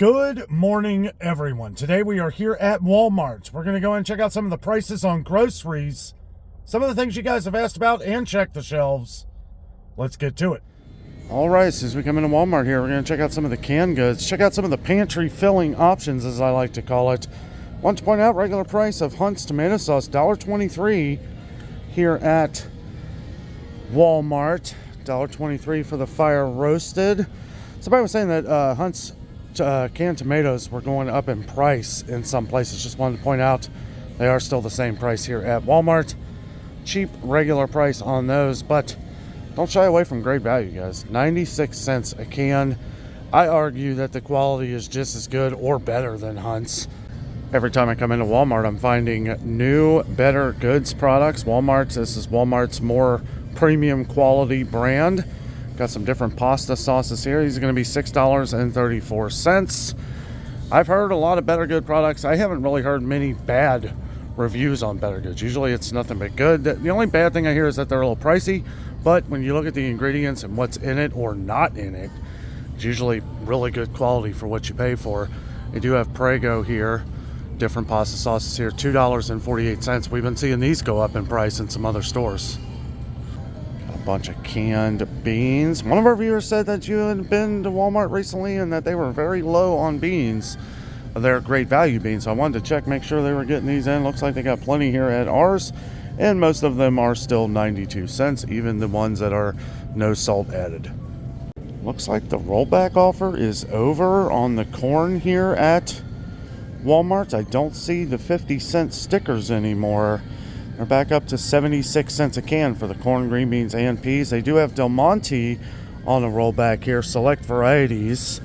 Good morning, everyone. Today we are here at Walmart. We're going to go and check out some of the prices on groceries, some of the things you guys have asked about, and check the shelves. Let's get to it. All right, so as we come into Walmart here, we're going to check out some of the canned goods, check out some of the pantry filling options, as I like to call it. Want to point out, regular price of Hunt's tomato sauce, $1.23 here at Walmart. $1.23 for the fire roasted. Somebody was saying that Hunt's canned tomatoes were going up in price in some places. Just wanted to point out they are still the same price here at Walmart. Cheap regular price on those, but don't shy away from great value, guys. 96 cents a can. I argue that the quality is just as good or better than Hunt's. Every time I come into Walmart, I'm finding new, better goods products. This is Walmart's more premium quality brand. Got some different pasta sauces here. These are going to be $6.34. I've heard a lot of Better Good products. I haven't really heard many bad reviews on Better Goods. Usually it's nothing but good. The only bad thing I hear is that they're a little pricey, but when you look at the ingredients and what's in it or not in it, it's usually really good quality for what you pay for. They do have Prego here. Different pasta sauces here, $2.48. We've been seeing these go up in price in some other stores. A bunch of canned beans. One of our viewers said that you had been to Walmart recently and that they were very low on beans. They're great value beans, so I wanted to check, make sure they were getting these in. Looks like they got plenty here at ours, and most of them are still 92 cents, even the ones that are no salt added. Looks like the rollback offer is over on the corn here at Walmart. I don't see the 50-cent stickers anymore. They're back up to 76 cents a can for the corn, green beans, and peas. They do have Del Monte on a rollback here, select varieties,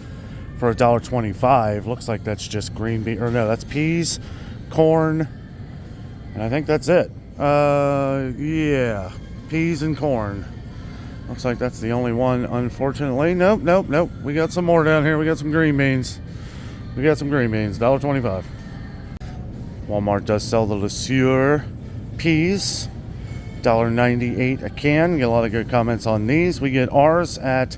for $1.25. Looks like that's just green bean, or no, that's peas, corn, and I think that's it. Yeah, peas and corn. Looks like that's the only one, unfortunately. Nope. We got some more down here. We got some green beans. $1.25. Walmart does sell the Le Sueur peas, $1.98 a can. We get a lot of good comments on these. We get ours at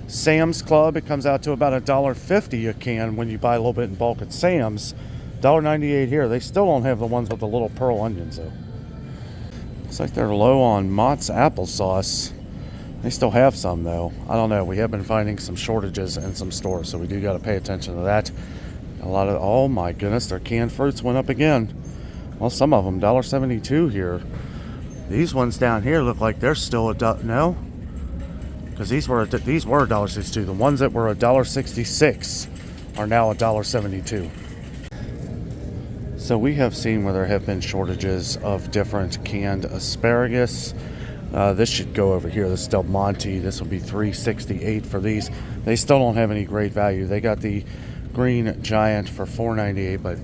Sam's Club. It comes out to about $1.50 a can when you buy a little bit in bulk at Sam's. $1.98 here. They still don't have the ones with the little pearl onions though. Looks like they're low on Mott's applesauce. They still have some though. I don't know. We have been finding some shortages in some stores, so we do got to pay attention to that. A lot of, oh my goodness, their canned fruits went up again. Well, some of them, $1.72 here. These ones down here look like they're still no, because these were $1.62. The ones that were $1.66 are now $1.72. So we have seen where there have been shortages of different canned asparagus. This should go over here. This is Del Monte. This will be $3.68 for these. They still don't have any great value. They got the Green Giant for $4.98, but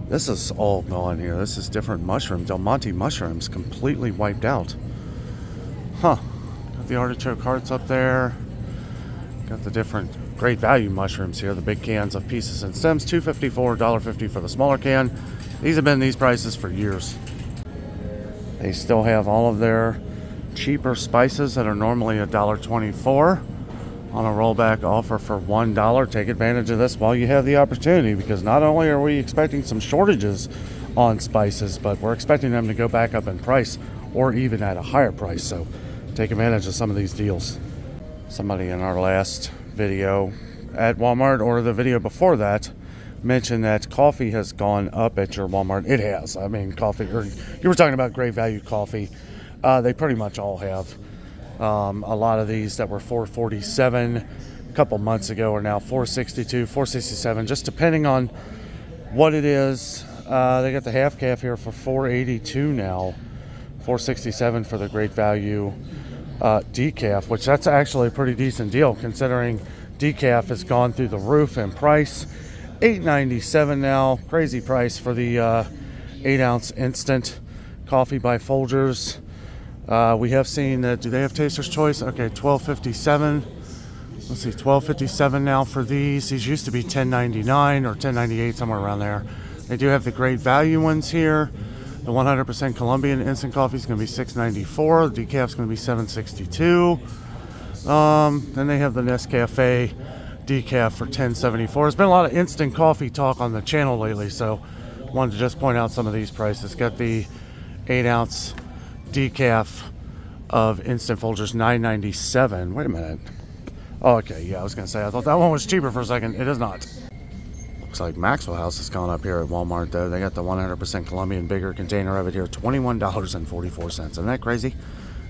this is all gone here. This is different mushrooms. Del Monte mushrooms completely wiped out. Got the artichoke hearts up there. Got the different great value mushrooms here. The big cans of pieces and stems, $2.54, $1.50 for the smaller can. These have been these prices for years. They still have all of their cheaper spices that are normally $1.24 on a rollback offer for $1. Take advantage of this while you have the opportunity, because not only are we expecting some shortages on spices, but we're expecting them to go back up in price or even at a higher price. So take advantage of some of these deals. Somebody in our last video at Walmart, or the video before that, mentioned that coffee has gone up at your Walmart. It has. I mean, coffee, or you were talking about great value coffee. They pretty much all have. A lot of these that were $4.47 a couple months ago are now $4.62, $4.67, just depending on what it is. They got the half calf here for $4.82 now, $4.67 for the great value decaf, which that's actually a pretty decent deal considering decaf has gone through the roof in price. $8.97 now, crazy price for the 8-ounce instant coffee by Folgers. We have seen that, do they have Taster's Choice? Okay, $12.57. Let's see, $12.57 now for these. These used to be $10.99 or $10.98, somewhere around there. They do have the great value ones here. The 100% Colombian instant coffee is going to be $6.94. The decaf is going to be $7.62. Then they have the Nescafe decaf for $10.74. There's been a lot of instant coffee talk on the channel lately, so wanted to just point out some of these prices. Got the 8-ounce decaf of instant Folgers, $9.97. Wait a minute. Oh, okay, yeah, I was gonna say I thought that one was cheaper for a second. It is not. Looks like Maxwell House has gone up here at Walmart though. They got the 100% Colombian bigger container of it here, $21.44. Isn't that crazy?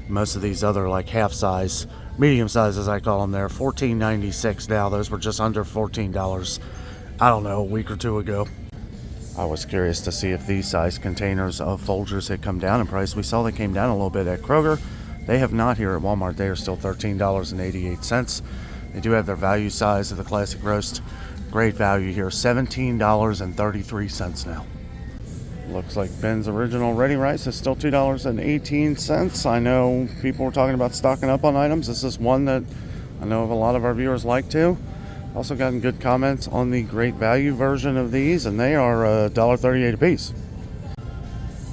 Most of these other like half size, medium size as I call them there, $14.96 now. Those were just under $14, I don't know, a week or two ago. I was curious to see if these size containers of Folgers had come down in price. We saw they came down a little bit at Kroger. They have not here at Walmart. They are still $13.88. They do have their value size of the Classic Roast. Great value here, $17.33 now. Looks like Ben's Original Ready Rice is still $2.18. I know people were talking about stocking up on items. This is one that I know of a lot of our viewers like too. Also gotten good comments on the Great Value version of these, and they are $1.38 a piece.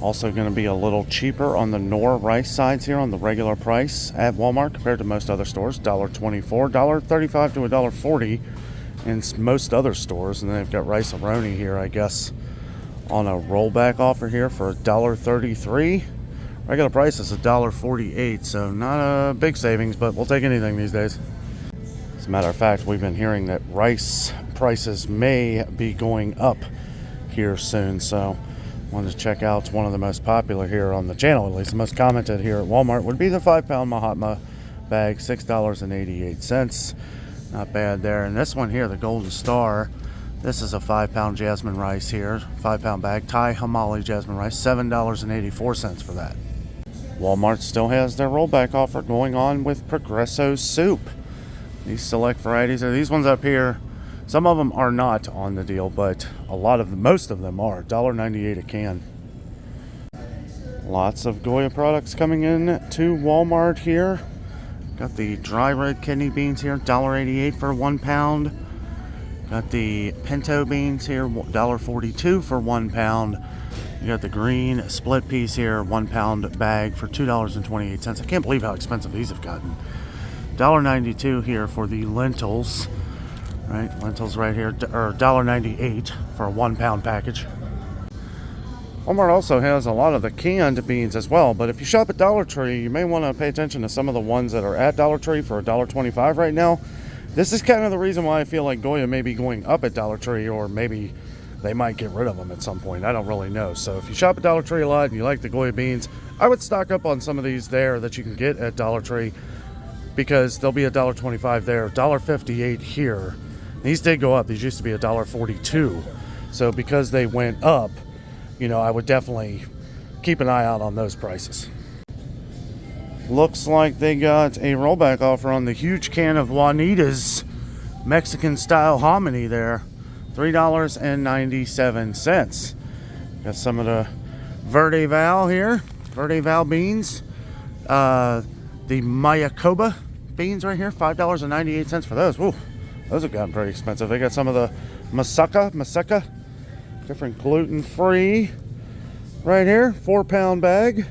Also going to be a little cheaper on the Knorr rice sides here on the regular price at Walmart compared to most other stores. $1.24, $1.35 to $1.40 in most other stores. And then they've got Rice-A-Roni here, I guess, on a rollback offer here for $1.33. Regular price is $1.48, so not a big savings, but we'll take anything these days. As a matter of fact, we've been hearing that rice prices may be going up here soon, so wanted to check out one of the most popular here on the channel, at least the most commented here at Walmart, would be the 5-pound Mahatma bag, $6.88. Not bad there. And this one here, the Golden Star, this is a 5-pound jasmine rice here, 5-pound bag, Thai Hamali jasmine rice, $7.84 for that. Walmart still has their rollback offer going on with Progresso soup. These select varieties are these ones up here. Some of them are not on the deal, but most of them are. $1.98 a can. Lots of Goya products coming in to Walmart here. Got the dry red kidney beans here, $1.88 for 1 pound. Got the pinto beans here, $1.42 for 1 pound. You got the green split peas here, 1 pound bag for $2.28. I can't believe how expensive these have gotten. $1.92 here for the lentils. Right, lentils right here, or $1.98 for a 1 pound package. Walmart also has a lot of the canned beans as well, but if you shop at Dollar Tree, you may want to pay attention to some of the ones that are at Dollar Tree for $1.25 right now. This is kind of the reason why I feel like Goya may be going up at Dollar Tree, or maybe they might get rid of them at some point. I don't really know. So if you shop at Dollar Tree a lot and you like the Goya beans, I would stock up on some of these there that you can get at Dollar Tree, because they'll be $1.25 there, $1.58 here. These did go up. These used to be $1.42. So because they went up, you know, I would definitely keep an eye out on those prices. Looks like they got a rollback offer on the huge can of Juanita's Mexican style hominy there, $3.97. Got some of the Verde Val here, Verde Val beans. The Mayacoba beans right here, $5.98 for those. Woo, those have gotten pretty expensive. They got some of the Masaka, different gluten-free right here, 4 pound bag,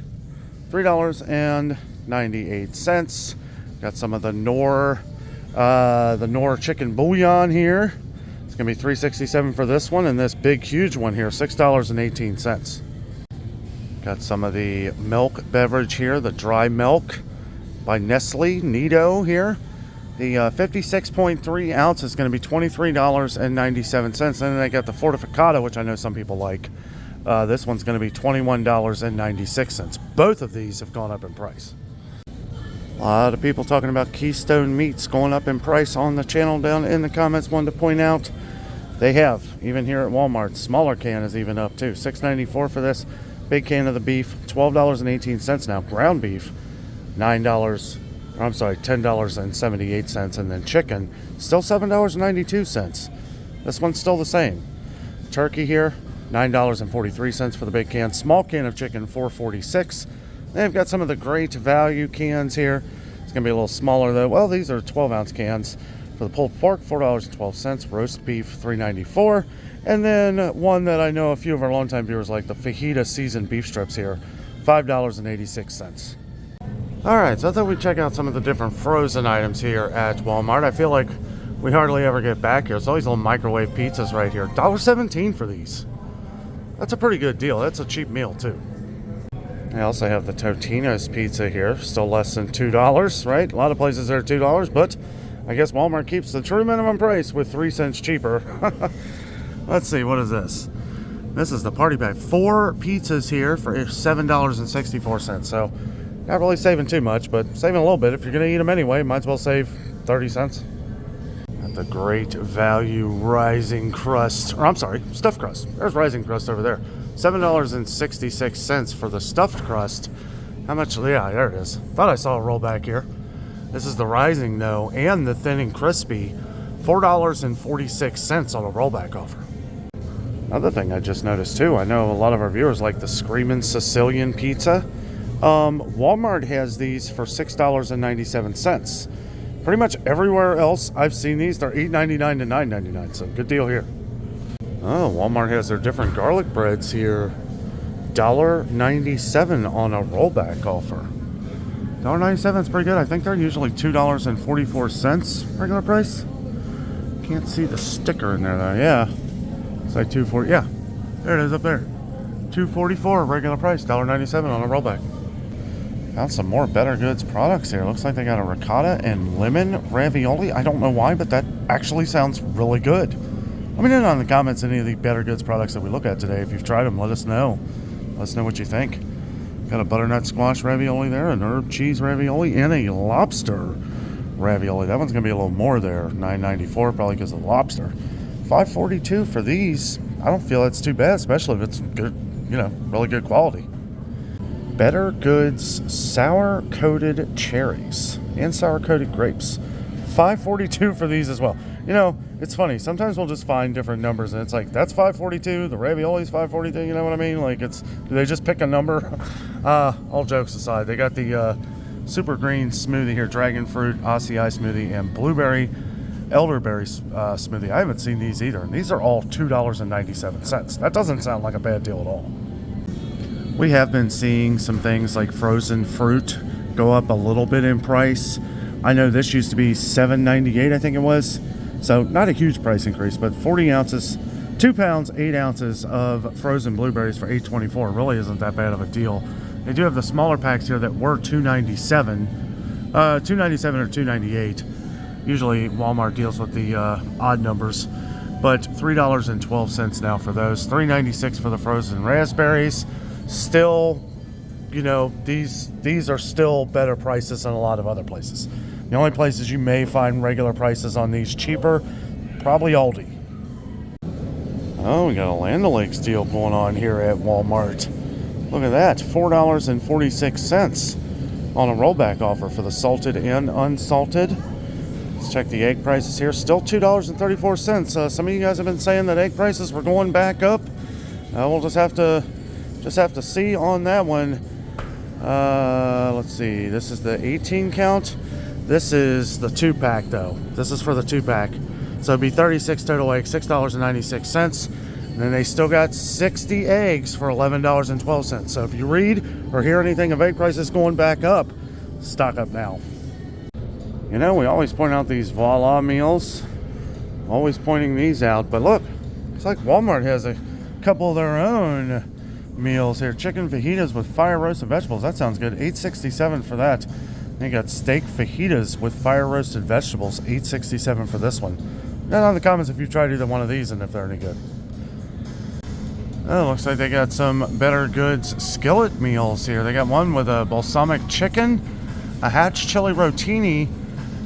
$3.98. Got some of the Knorr chicken bouillon here. It's gonna be $3.67 for this one, and this big huge one here, $6.18. Got some of the milk beverage here, the dry milk by Nestle Nido here. The 56.3 ounce is going to be $23.97. And then they got the Fortificado, which I know some people like. This one's going to be $21.96. Both of these have gone up in price. A lot of people talking about Keystone meats going up in price on the channel down in the comments. Wanted to point out they have, even here at Walmart. Smaller can is even up too. $6.94 for this. Big can of the beef, $12.18 now. Ground beef, $10.78, and then chicken, still $7.92. This one's still the same. Turkey here, $9.43 for the big can. Small can of chicken, $4.46. They've got some of the Great Value cans here. It's gonna be a little smaller though. Well, these are 12-ounce cans. For the pulled pork, $4.12. Roast beef, $3.94. And then one that I know a few of our longtime viewers like, the fajita seasoned beef strips here, $5.86. Alright, so I thought we'd check out some of the different frozen items here at Walmart. I feel like We hardly ever get back here. There's all these little microwave pizzas right here. $1.17 for these. That's a pretty good deal. That's a cheap meal too. I also have the Totino's pizza here. Still less than $2, right? A lot of places are $2, but I guess Walmart keeps the true minimum price with 3 cents cheaper. Let's see, what is this? This is the party pack. 4 pizzas here for $7.64. So not really saving too much, but saving a little bit. If you're going to eat them anyway, might as well save 30 cents. At the great value rising crust, or I'm sorry, stuffed crust. There's rising crust over there. $7.66 for the stuffed crust. How much? Yeah, there it is. Thought I saw a roll back here. This is the rising though, and the thin and crispy. $4.46 on a rollback offer. Another thing I just noticed too, I know a lot of our viewers like the Screamin' Sicilian pizza. Walmart has these for $6.97. Pretty much everywhere else I've seen these, they're $8.99 to $9.99, so good deal here. Oh, Walmart has their different garlic breads here. $1.97 on a rollback offer. $1.97 is pretty good. I think they're usually $2.44 regular price. Can't see the sticker in there though. Yeah, it's like $2.40. Yeah, there it is up there. $2.44 regular price. $1.97 on a rollback. Found some more Better Goods products here. Looks like they got a ricotta and lemon ravioli. I don't know why, but that actually sounds really good. Let me know in the comments any of the Better Goods products that we look at today. If you've tried them, let us know. Let us know what you think. Got a butternut squash ravioli there, an herb cheese ravioli, and a lobster ravioli. That one's going to be a little more there. $9.94 probably because of lobster. $5.42 for these. I don't feel that's too bad, especially if it's good, you know, really good quality. Better Goods sour coated cherries and sour coated grapes. $5.42 for these as well. You know, it's funny. Sometimes we'll just find different numbers, and it's like that's $5.42. The ravioli's $5.42. You know what I mean? Like, do they just pick a number? All jokes aside, they got the super green smoothie here, dragon fruit acai smoothie, and blueberry elderberry smoothie. I haven't seen these either, and these are all $2.97. That doesn't sound like a bad deal at all. We have been seeing some things like frozen fruit go up a little bit in price. I know this used to be $7.98, I think it was. So not a huge price increase, but 40 ounces, 2 pounds, 8 ounces of frozen blueberries for $8.24 really isn't that bad of a deal. They do have the smaller packs here that were $2.97, $2.97 or $2.98. Usually Walmart deals with the odd numbers, but $3.12 now for those. $3.96 for the frozen raspberries. Still, you know, these are still better prices than a lot of other places. The only places you may find regular prices on these cheaper, probably Aldi. Oh, we got a Land O'Lakes deal going on here at Walmart. Look at that, $4.46 on a rollback offer for the salted and unsalted. Let's check the egg prices here. Still $2.34. Some of you guys have been saying that egg prices were going back up. We'll just have to see on that one. Let's see. This is the 18 count. This is the 2-pack though. This is for the 2-pack. So it'd be 36 total eggs, $6.96. And then they still got 60 eggs for $11.12. So if you read or hear anything of egg prices going back up, stock up now. You know, we always point out these Voila meals. Always pointing these out. But look, it's like Walmart has a couple of their own meals here. Chicken fajitas with fire roasted vegetables. That sounds good. $8.67 for that. They got steak fajitas with fire roasted vegetables. $8.67 for this one. Let know in the comments if you've tried either one of these and if they're any good. Oh, looks like they got some Better Goods skillet meals here. They got one with a balsamic chicken, a hatch chili rotini,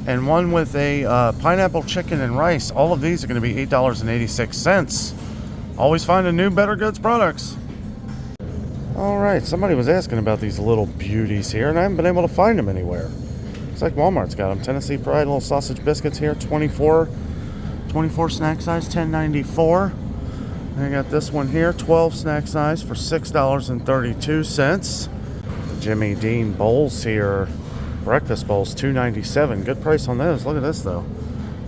and one with a pineapple chicken and rice. All of these are going to be $8.86. Always finding new Better Goods products. All right, somebody was asking about these little beauties here, and I haven't been able to find them anywhere. Looks like Walmart's got them. Tennessee Pride little sausage biscuits here, 24 snack size, $10.94. And I got this one here, 12 snack size for $6.32. Jimmy Dean bowls here, breakfast bowls, $2.97. Good price on those. Look at this though.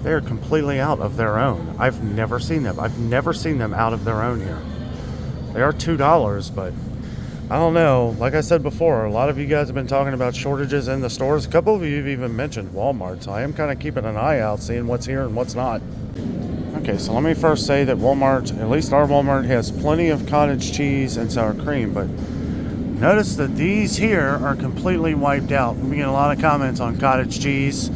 They are completely out of their own. I've never seen them. I've never seen them out of their own here. They are $2, but I don't know. Like I said before, a lot of you guys have been talking about shortages in the stores. A couple of you have even mentioned Walmart, so I am kind of keeping an eye out, seeing what's here and what's not. Okay, so let me first say that Walmart, at least our Walmart, has plenty of cottage cheese and sour cream, but notice that these here are completely wiped out. We get a lot of comments on cottage cheese.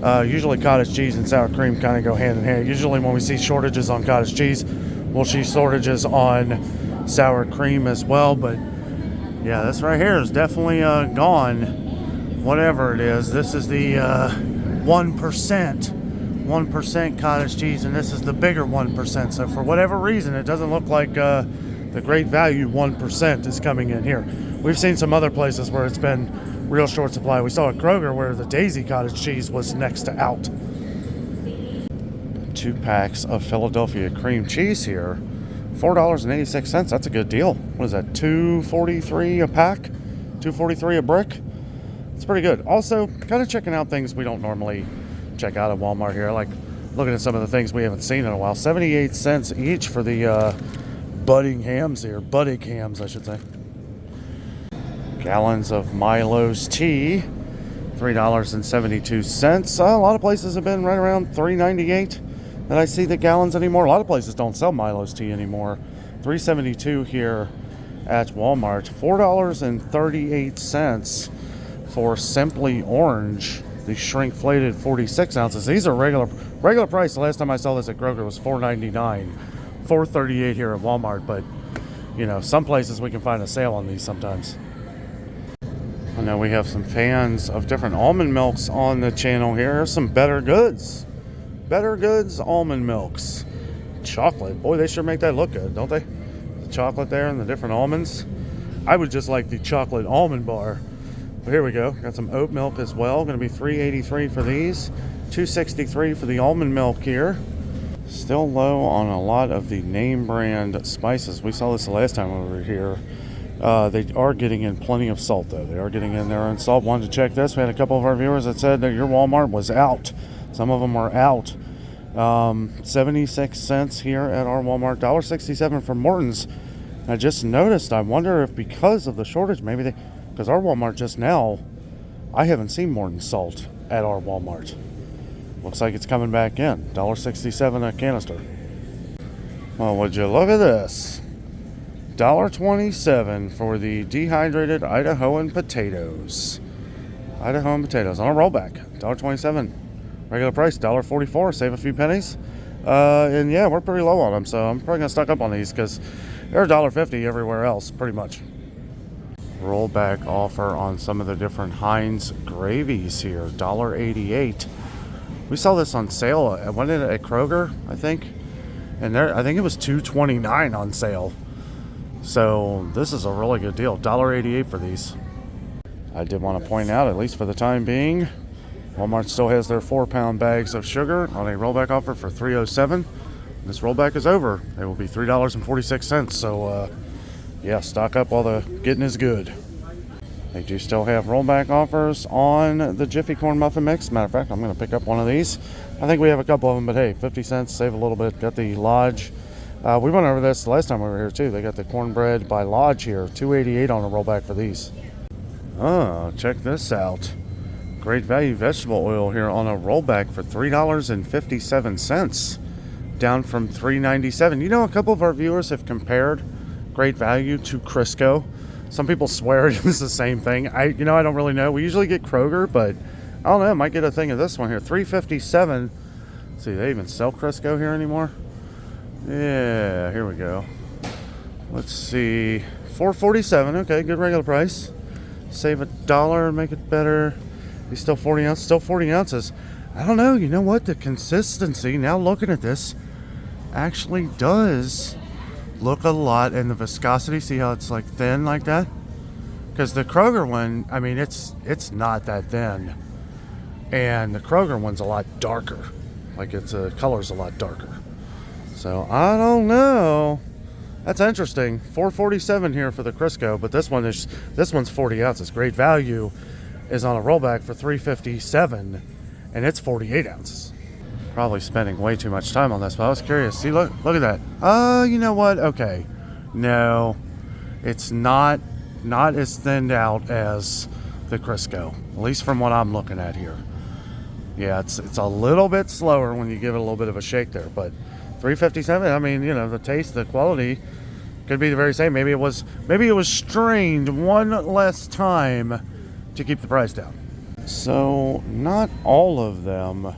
Usually cottage cheese and sour cream kind of go hand in hand. Usually when we see shortages on cottage cheese, we'll see shortages on sour cream as well, but yeah, this right here is definitely gone. Whatever it is, this is the 1% cottage cheese, and this is the bigger 1%. So for whatever reason, it doesn't look like the great value 1% is coming in here. We've seen some other places where it's been real short supply. We saw at Kroger where the Daisy cottage cheese was next to out. 2 packs of Philadelphia cream cheese here. $4.86. That's a good deal. What is that? $2.43 a pack? $2.43 a brick? It's pretty good. Also, kind of checking out things we don't normally check out at Walmart here. Like looking at some of the things we haven't seen in a while. 78 cents each for the budding hams here. Budding hams, I should say. Gallons of Milo's tea. $3.72. A lot of places have been right around $3.98. That I see the gallons anymore. A lot of places don't sell Milo's tea anymore. $3.72 here at Walmart. $4.38 for Simply Orange, the shrinkflated 46 ounces. These are regular price. The last time I saw this at Kroger was $4.99. $4.38 here at Walmart, but you know, some places we can find a sale on these sometimes. I know we have some fans of different almond milks on the channel here. Here's some Better Goods. Better Goods almond milks. Chocolate. Boy, they sure make that look good, don't they? The chocolate there and the different almonds. I would just like the chocolate almond bar. But here we go. Got some oat milk as well. Going to be $3.83 for these. $2.63 for the almond milk here. Still low on a lot of the name brand spices. We saw this the last time we were here. They are getting in plenty of salt, though. They are getting in there on salt. Wanted to check this. We had a couple of our viewers that said that your Walmart was out. Some of them are out. 76 cents here at our Walmart. $1.67 for Morton's. I just noticed. I wonder if because of the shortage, maybe because our Walmart just now, I haven't seen Morton's salt at our Walmart. Looks like it's coming back in. $1.67 a canister. Well, would you look at this? $1.27 for the dehydrated Idahoan potatoes. Idahoan potatoes on a rollback. $1.27. Regular price, $1.44. Save a few pennies. And yeah, we're pretty low on them, so I'm probably going to stock up on these because they're $1.50 everywhere else, pretty much. Rollback offer on some of the different Heinz gravies here. $1.88. We saw this on sale. When did it at Kroger, I think? And there, I think it was $2.29 on sale. So this is a really good deal. $1.88 for these. I did want to point out, at least for the time being, Walmart still has their 4-pound bags of sugar on a rollback offer for $3.07. This rollback is over. It will be $3.46. So, yeah, stock up while the getting is good. They do still have rollback offers on the Jiffy Corn Muffin Mix. Matter of fact, I'm going to pick up one of these. I think we have a couple of them, but hey, 50 cents, save a little bit. Got the Lodge. We went over this the last time we were here, too. They got the cornbread by Lodge here. $2.88 on a rollback for these. Oh, check this out. Great value vegetable oil here on a rollback for $3.57, down from $3.97. You know, a couple of our viewers have compared Great Value to Crisco. Some people swear it is the same thing. I don't really know. We usually get Kroger, but I don't know. I might get a thing of this one here. $3.57. See, they even sell Crisco here anymore? Yeah, here we go. Let's see. $4.47. Okay, good regular price. Save $1, make it better. He's still 40 ounces. Still 40 ounces. I don't know. You know what? The consistency, now looking at this, actually does look a lot. And the viscosity, see how it's like thin like that? Because the Kroger one, I mean, it's not that thin. And the Kroger one's a lot darker. Like its color's a lot darker. So I don't know. That's interesting. $4.47 here for the Crisco, but this one's 40 ounces. Great Value is on a rollback for $3.57, and it's 48 ounces. Probably spending way too much time on this, but I was curious. See, look at that. You know what? Okay, no, it's not not as thinned out as the Crisco, at least from what I'm looking at here. Yeah, it's a little bit slower when you give it a little bit of a shake there, but 357. I mean, you know, the taste, the quality could be the very same. Maybe it was strained one less time to keep the price down. So not all of them,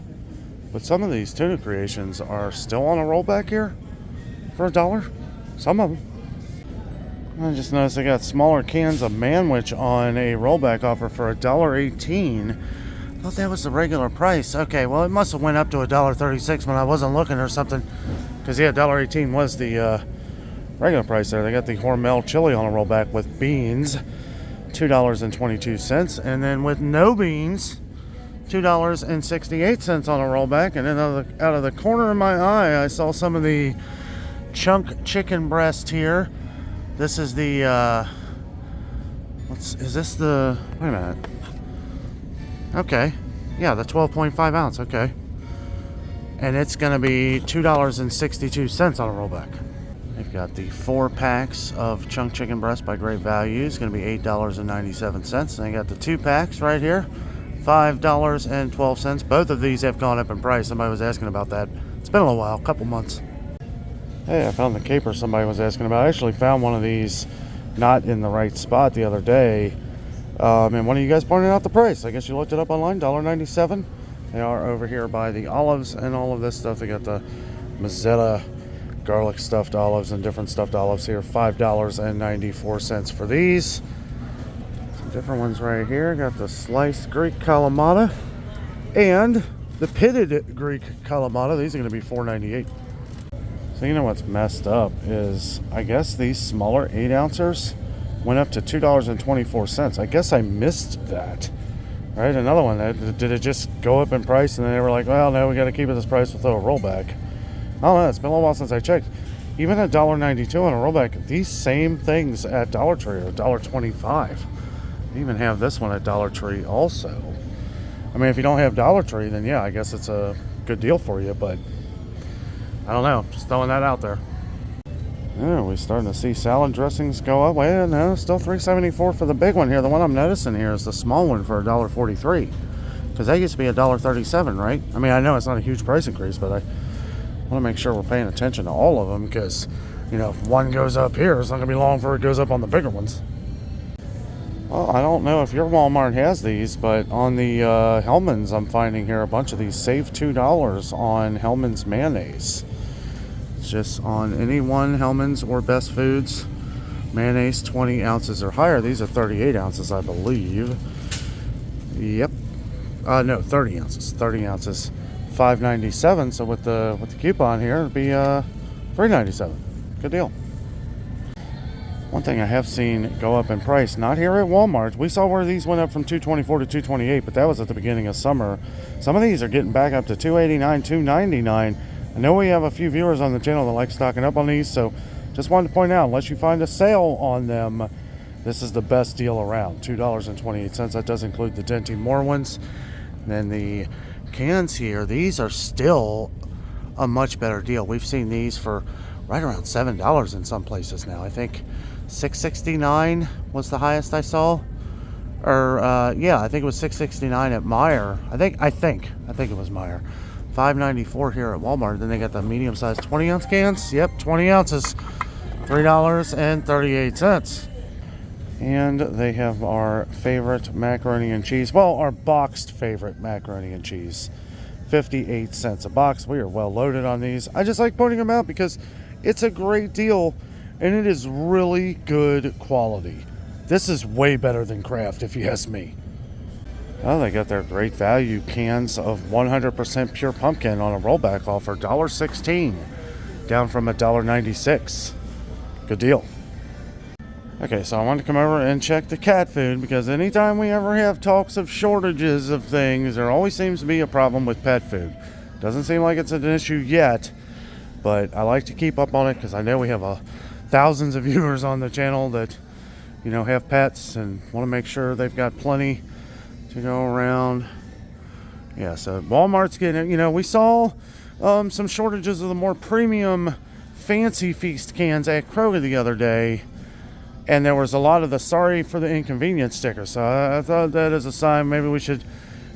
but some of these tuna creations are still on a rollback here for $1. Some of them. I just noticed they got smaller cans of manwich on a rollback offer for $1.18. I thought that was the regular price. Okay, well, it must have went up to $1.36 when I wasn't looking or something. Because, yeah, $1.18 was the regular price there. They got the Hormel chili on a rollback with beans, $2.22. And then with no beans, $2.68 on a rollback. And then out of the corner of my eye, I saw some of the chunk chicken breast here. This is the, is this the, wait a minute. Okay, yeah, the 12.5 ounce, okay. And it's going to be $2.62 on a rollback. They've got the 4 packs of chunk chicken breast by Great Value. It's going to be $8.97. And they got the 2 packs right here, $5.12. Both of these have gone up in price. Somebody was asking about that. It's been a little while, a couple months. Hey, I found the caper somebody was asking about. I actually found one of these not in the right spot the other day. And one of you guys pointed out the price. I guess you looked it up online, $1.97. They are over here by the olives and all of this stuff. They got the Mazzetta garlic stuffed olives and different stuffed olives here. $5.94 for these. Some different ones right here. Got the sliced Greek Kalamata and the pitted Greek Kalamata. These are going to be $4.98. So you know what's messed up is, I guess these smaller 8-ouncers went up to $2.24. I guess I missed that. Right, another one. Did it just go up in price and then they were like, well, no, we got to keep it this price, we'll throw a rollback. I don't know, it's been a little while since I checked. Even at $1.92 on a rollback, these same things at Dollar Tree are $1.25. They even have this one at Dollar Tree also. I mean, if you don't have Dollar Tree, then yeah, I guess it's a good deal for you, but I don't know, just throwing that out there. Yeah, we're starting to see salad dressings go up. Well, no, still $3.74 for the big one here. The one I'm noticing here is the small one for $1.43. Because that used to be $1.37, right? I mean, I know it's not a huge price increase, but I want to make sure we're paying attention to all of them. Because, you know, if one goes up here, it's not going to be long before it goes up on the bigger ones. Well, I don't know if your Walmart has these, but on the Hellmann's, I'm finding here a bunch of these. Save $2 on Hellmann's mayonnaise. Just on any one Hellmann's or Best Foods mayonnaise, 20 ounces or higher. These are 38 ounces, I believe. Yep. No, 30 ounces. 30 ounces, $5.97. So with the coupon here, it'd be $3.97. Good deal. One thing I have seen go up in price, not here at Walmart. We saw where these went up from $2.24 to $2.28, but that was at the beginning of summer. Some of these are getting back up to $2.89, $2.99. I know we have a few viewers on the channel that like stocking up on these, so just wanted to point out, unless you find a sale on them, this is the best deal around, $2.28. That does include the Dinty Moore ones. And then the cans here, these are still a much better deal. We've seen these for right around $7 in some places now. I think $6.69 was the highest I saw. Or, yeah, I think it was $6.69 at Meijer. I think it was Meijer. $5.94 here at Walmart. Then they got the medium-sized 20-ounce cans. Yep, 20 ounces, $3.38. And they have our favorite macaroni and cheese. Well, our boxed favorite macaroni and cheese. 58 cents a box. We are well loaded on these. I just like pointing them out because it's a great deal and it is really good quality. This is way better than Kraft, if you ask me. Oh, they got their Great Value cans of 100% pure pumpkin on a rollback offer, $1.16, down from $1.96. Good deal. Okay, so I wanted to come over and check the cat food because anytime we ever have talks of shortages of things, there always seems to be a problem with pet food. Doesn't seem like it's an issue yet, but I like to keep up on it because I know we have thousands of viewers on the channel that, you know, have pets and want to make sure they've got plenty to go around. Yeah, so Walmart's getting, you know, we saw some shortages of the more premium Fancy Feast cans at Kroger the other day. And there was a lot of the sorry for the inconvenience stickers. So I thought that as a sign, maybe we should,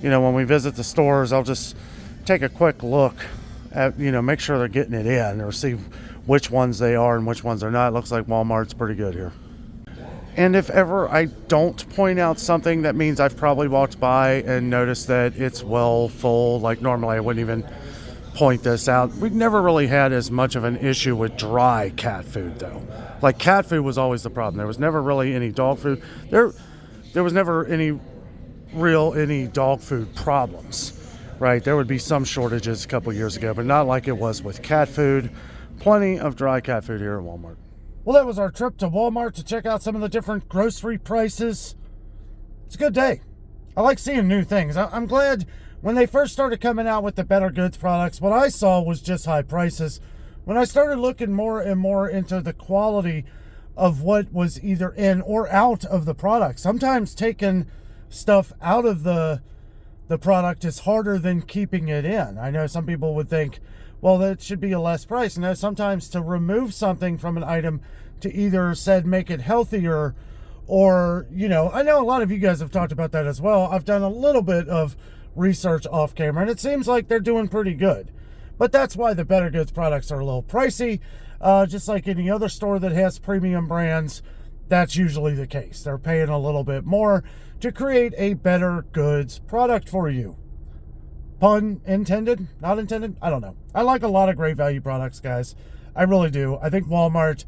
when we visit the stores, I'll just take a quick look at, make sure they're getting it in, or see which ones they are and which ones they're not. It looks like Walmart's pretty good here. And if ever I don't point out something, that means I've probably walked by and noticed that it's well full. Like normally I wouldn't even point this out. We've never really had as much of an issue with dry cat food though. Like cat food was always the problem. There was never really any dog food. There was never any dog food problems, right? There would be some shortages a couple years ago, but not like it was with cat food. Plenty of dry cat food here at Walmart. Well, that was our trip to Walmart to check out some of the different grocery prices. It's a good day. I like seeing new things. I'm glad when they first started coming out with the better goods products, what I saw was just high prices. When I started looking more and more into the quality of what was either in or out of the product, sometimes taking stuff out of the product is harder than keeping it in. I know some people would think, well, that should be a less price. No, sometimes to remove something from an item to either make it healthier, or, I know a lot of you guys have talked about that as well. I've done a little bit of research off camera, and it seems like they're doing pretty good. But that's why the better goods products are a little pricey. Just like any other store that has premium brands, that's usually the case. They're paying a little bit more to create a better goods product for you. Pun intended? Not intended? I don't know. I like a lot of great value products, guys. I really do. I think Walmart,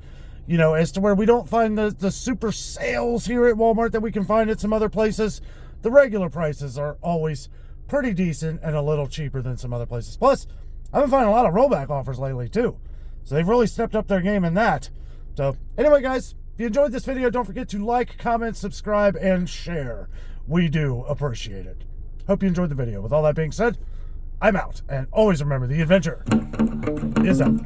as to where we don't find the super sales here at Walmart that we can find at some other places, the regular prices are always pretty decent and a little cheaper than some other places. Plus, I've been finding a lot of rollback offers lately, too. So they've really stepped up their game in that. So, anyway, guys, if you enjoyed this video, don't forget to like, comment, subscribe, and share. We do appreciate it. Hope you enjoyed the video. With all that being said, I'm out. And always remember, the adventure is out.